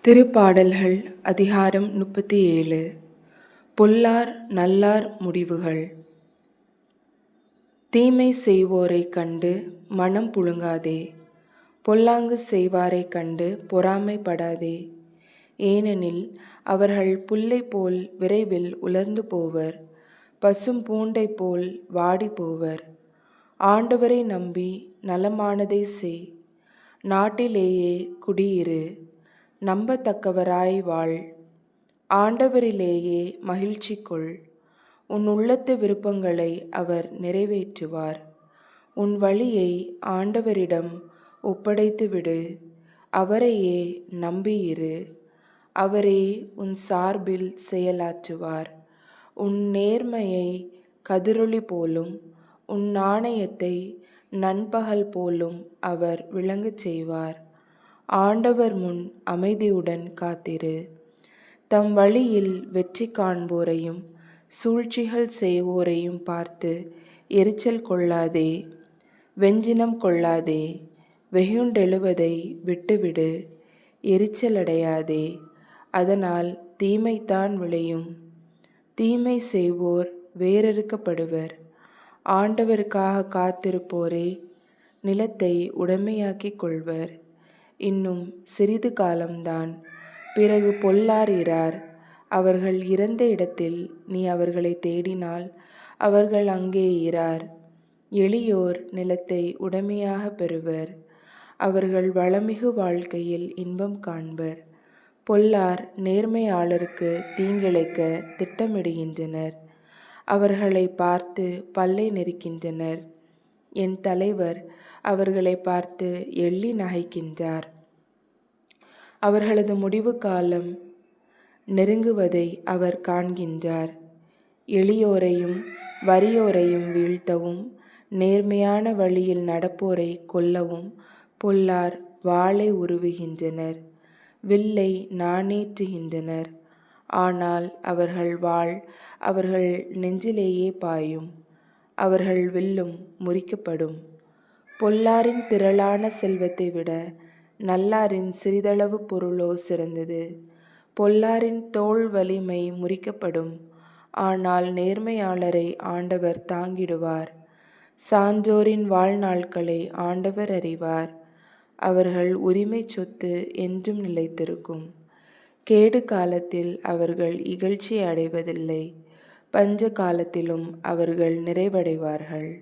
திருப்பாடல்கள் அதிகாரம் 37. பொல்லார் நல்லார் முடிவுகள். தீமை செய்வோரைக் கண்டு மனம் புழுங்காதே, பொல்லாங்கு செய்வாரைக் கண்டு பொறாமைப்படாதே. ஏனெனில் அவர்கள் புல்லைப் போல் விரைவில் உலர்ந்து போவர், பசும் பூண்டைப் போல் வாடி போவர். ஆண்டவரை நம்பி நலமானதை செய், நாட்டிலேயே குடியிரு, நம்பத்தக்கவராய் வாழ். ஆண்டவரிலேயே மகிழ்ச்சி கொள், உன் உள்ளத்து விருப்பங்களை அவர் நிறைவேற்றுவார். உன் வழியை ஆண்டவரிடம் ஒப்படைத்துவிடு, அவரையே நம்பியிரு, அவரே உன் சார்பில் செயலாற்றுவார். உன் நேர்மையை கதிரொளி போலும் உன் நாணயத்தை நண்பகல் போலும் அவர் விளங்கச் செய்வார். ஆண்டவர் முன் அமைதியுடன் காத்திரு. தம் வழியில் வெற்றி காண்போரையும் சூழ்ச்சிகள் செய்வோரையும் பார்த்து எரிச்சல் கொள்ளாதே, வெஞ்சினம் கொள்ளாதே. வெகுண்டெழுவதை விட்டுவிடு, எரிச்சலடையாதே, அதனால் தீமைத்தான் விளையும். தீமை செய்வோர் வேரறுக்கப்படுவர். ஆண்டவருக்காக காத்திருப்போரே நிலத்தை உடைமையாக்கிக் கொள்வர். இன்னும் சிறிது காலம்தான், பிறகு பொல்லார் இரார். அவர்கள் இறந்த இடத்தில் நீ அவர்களை தேடினால் அவர்கள் அங்கே இரார். எளியோர் நிலத்தை உடைமையாக பெறுவர், அவர்கள் வளமிகு வாழ்க்கையில் இன்பம் காண்பர். பொல்லார் நேர்மையாளருக்கு தீங்கிழைக்க திட்டமிடுகின்றனர், அவர்களை பார்த்து பல்லை நெரிக்கின்றனர். என் தலைவர் அவர்களை பார்த்து எள்ளி நகைக்கின்றார். அவர்களது முடிவு காலம் நெருங்குவதை அவர் காண்கின்றார். எளியோரையும் வறியோரையும் வீழ்த்தவும் நேர்மையான வழியில் நடப்போரை கொல்லவும் பொல்லார் வாளை உருவுகின்றனர், வில்லை நாணேற்றுகின்றனர். ஆனால் அவர்கள் வாள் அவர்கள் நெஞ்சிலேயே பாயும், அவர்கள் வில்லும் முறிக்கப்படும். பொல்லாரின் திரளான செல்வத்தை விட நல்லாரின் சிறிதளவு பொருளோ சிறந்தது. பொல்லாரின் தோள் வலிமை முறிக்கப்படும், ஆனால் நேர்மையாளரை ஆண்டவர் தாங்கிடுவார். சான்றோரின் வாழ்நாட்களை ஆண்டவர் அறிவார், அவர்கள் உரிமை சொத்து என்றும் நிலைத்திருக்கும். கேடு காலத்தில் அவர்கள் இகழ்ச்சி அடைவதில்லை, பஞ்ச காலத்திலும் அவர்கள் நிறைவடைவார்கள்.